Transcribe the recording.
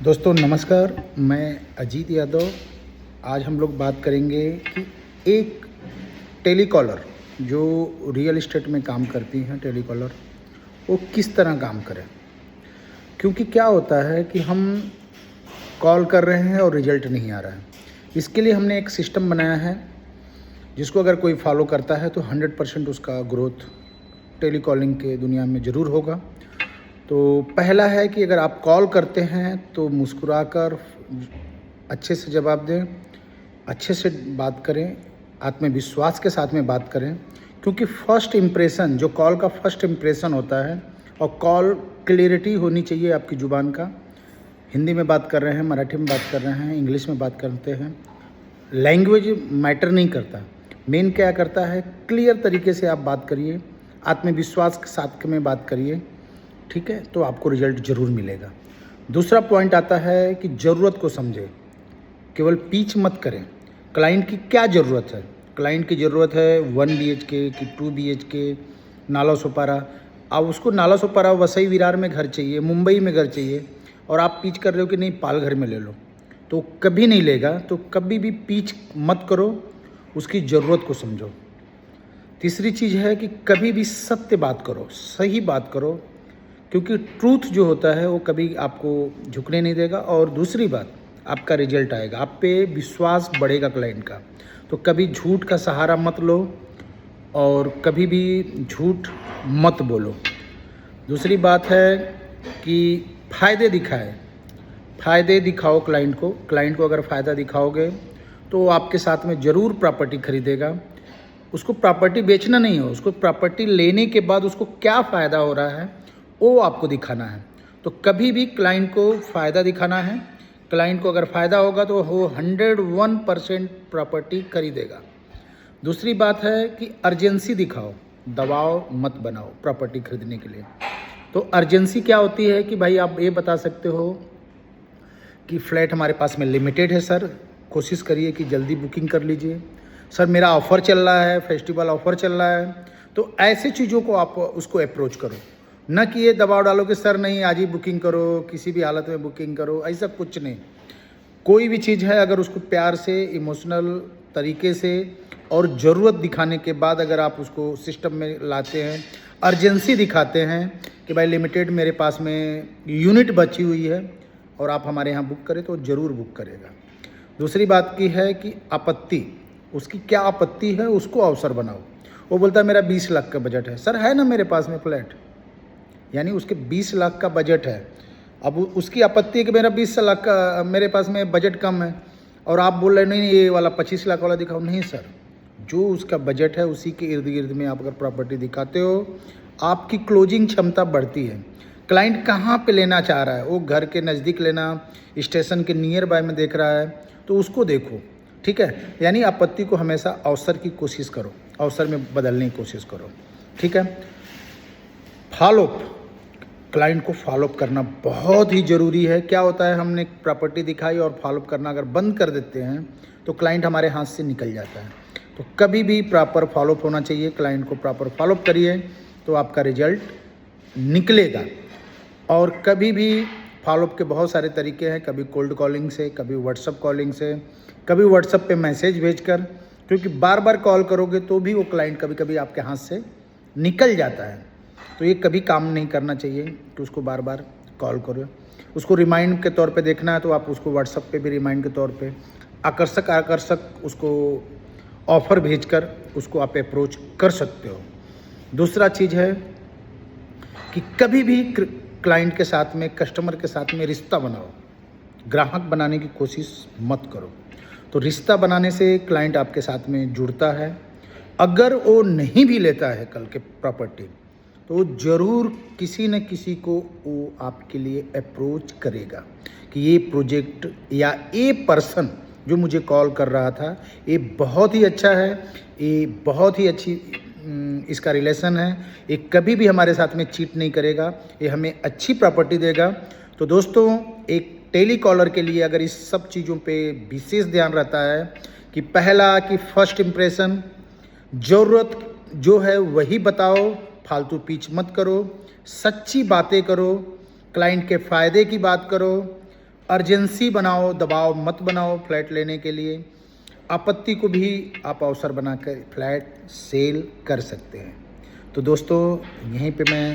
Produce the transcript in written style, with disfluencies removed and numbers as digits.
दोस्तों नमस्कार, मैं अजीत यादव। आज हम लोग बात करेंगे कि एक टेलीकॉलर जो रियल एस्टेट में काम करती हैं, टेलीकॉलर वो किस तरह काम करें। क्योंकि क्या होता है कि हम कॉल कर रहे हैं और रिजल्ट नहीं आ रहा है। इसके लिए हमने एक सिस्टम बनाया है जिसको अगर कोई फॉलो करता है तो 100% उसका ग्रोथ टेलीकॉलिंग के दुनिया में ज़रूर होगा। तो पहला है कि अगर आप कॉल करते हैं तो मुस्कुराकर अच्छे से जवाब दें, अच्छे से बात करें, आत्मविश्वास के साथ में बात करें। क्योंकि फर्स्ट इम्प्रेशन, जो कॉल का फर्स्ट इम्प्रेशन होता है, और कॉल क्लियरिटी होनी चाहिए आपकी ज़ुबान का। हिंदी में बात कर रहे हैं, मराठी में बात कर रहे हैं, इंग्लिश में बात करते हैं, लैंग्वेज मैटर नहीं करता। मेन क्या करता है, क्लियर तरीके से आप बात करिए, आत्मविश्वास के साथ में बात करिए, ठीक है, तो आपको रिजल्ट ज़रूर मिलेगा। दूसरा पॉइंट आता है कि ज़रूरत को समझें, केवल पीच मत करें। क्लाइंट की क्या ज़रूरत है? क्लाइंट की ज़रूरत है 1 BHK की 2 BHK, नाला सोपारा। अब उसको नाला सोपारा वसई विरार में घर चाहिए, मुंबई में घर चाहिए, और आप पीच कर रहे हो कि नहीं पालघर में ले लो, तो कभी नहीं लेगा। तो कभी भी पीच मत करो, उसकी ज़रूरत को समझो। तीसरी चीज़ है कि कभी भी सत्य बात करो, सही बात करो, क्योंकि ट्रूथ जो होता है वो कभी आपको झुकने नहीं देगा। और दूसरी बात, आपका रिजल्ट आएगा, आप पे विश्वास बढ़ेगा क्लाइंट का। तो कभी झूठ का सहारा मत लो और कभी भी झूठ मत बोलो। दूसरी बात है कि फ़ायदे दिखाएं, फ़ायदे दिखाओ क्लाइंट को। क्लाइंट को अगर फ़ायदा दिखाओगे तो वो आपके साथ में ज़रूर प्रॉपर्टी खरीदेगा। उसको प्रॉपर्टी बेचना नहीं हो, उसको प्रॉपर्टी लेने के बाद उसको क्या फ़ायदा हो रहा है वो आपको दिखाना है। तो कभी भी क्लाइंट को फ़ायदा दिखाना है। क्लाइंट को अगर फ़ायदा होगा तो वो 101% प्रॉपर्टी खरीदेगा। दूसरी बात है कि अर्जेंसी दिखाओ, दबाव मत बनाओ प्रॉपर्टी खरीदने के लिए। तो अर्जेंसी क्या होती है कि भाई आप ये बता सकते हो कि फ्लैट हमारे पास में लिमिटेड है सर, कोशिश करिए कि जल्दी बुकिंग कर लीजिए। सर मेरा ऑफ़र चल रहा है, फेस्टिवल ऑफ़र चल रहा है। तो ऐसी चीज़ों को आप उसको अप्रोच करो, न कि ये दबाव डालो कि सर नहीं आज ही बुकिंग करो, किसी भी हालत में बुकिंग करो। ऐसा कुछ नहीं। कोई भी चीज़ है अगर उसको प्यार से, इमोशनल तरीके से और ज़रूरत दिखाने के बाद अगर आप उसको सिस्टम में लाते हैं, अर्जेंसी दिखाते हैं कि भाई लिमिटेड मेरे पास में यूनिट बची हुई है और आप हमारे यहाँ बुक करें, तो ज़रूर बुक करेगा। दूसरी बात की है कि आपत्ति, उसकी क्या आपत्ति है उसको अवसर बनाओ। वो बोलता है मेरा 20 लाख का बजट है। सर है ना मेरे पास में फ्लैट, यानी उसके 20 लाख का बजट है। अब उसकी आपत्ति है कि मेरा 20 लाख का मेरे पास में बजट कम है, और आप बोल रहे नहीं ये वाला 25 लाख वाला दिखाओ। नहीं सर, जो उसका बजट है उसी के इर्द गिर्द में आप अगर प्रॉपर्टी दिखाते हो, आपकी क्लोजिंग क्षमता बढ़ती है। क्लाइंट कहाँ पे लेना चाह रहा है, वो घर के नज़दीक लेना, स्टेशन के नियर बाय में देख रहा है, तो उसको देखो, ठीक है। यानी आपत्ति को हमेशा अवसर की कोशिश करो, अवसर में बदलने की कोशिश करो, ठीक है। फॉलोअप, क्लाइंट को फॉलोअप करना बहुत ही ज़रूरी है। क्या होता है, हमने प्रॉपर्टी दिखाई और फॉलोअप करना अगर बंद कर देते हैं तो क्लाइंट हमारे हाथ से निकल जाता है। तो कभी भी प्रॉपर फॉलोअप होना चाहिए। क्लाइंट को प्रॉपर फॉलोअप करिए तो आपका रिजल्ट निकलेगा। और कभी भी फॉलोअप के बहुत सारे तरीके हैं, कभी कोल्ड कॉलिंग से, कभी व्हाट्सअप कॉलिंग से, कभी व्हाट्सअप पे मैसेज भेजकर। क्योंकि बार बार कॉल करोगे तो भी वो क्लाइंट कभी कभी आपके हाथ से निकल जाता है। तो ये कभी काम नहीं करना चाहिए कि उसको बार बार कॉल करो। उसको रिमाइंड के तौर पे देखना है तो आप उसको व्हाट्सअप पे भी रिमाइंड के तौर पे आकर्षक उसको ऑफ़र भेजकर उसको आप अप्रोच कर सकते हो। दूसरा चीज़ है कि कभी भी क्लाइंट के साथ में, कस्टमर के साथ में रिश्ता बनाओ, ग्राहक बनाने की कोशिश मत करो। तो रिश्ता बनाने से क्लाइंट आपके साथ में जुड़ता है। अगर वो नहीं भी लेता है कल के प्रॉपर्टी, तो ज़रूर किसी न किसी को वो आपके लिए अप्रोच करेगा कि ये प्रोजेक्ट या ये पर्सन जो मुझे कॉल कर रहा था ये बहुत ही अच्छा है, ये बहुत ही अच्छी इसका रिलेशन है, ये कभी भी हमारे साथ में चीट नहीं करेगा, ये हमें अच्छी प्रॉपर्टी देगा। तो दोस्तों, एक टेलीकॉलर के लिए अगर इस सब चीज़ों पे विशेष ध्यान रहता है कि पहला कि फर्स्ट इम्प्रेशन, ज़रूरत जो है वही बताओ, फालतू पीच मत करो, सच्ची बातें करो, क्लाइंट के फ़ायदे की बात करो, अर्जेंसी बनाओ, दबाव मत बनाओ फ्लैट लेने के लिए। आपत्ति को भी आप अवसर बनाकर फ्लैट सेल कर सकते हैं। तो दोस्तों, यहीं पे मैं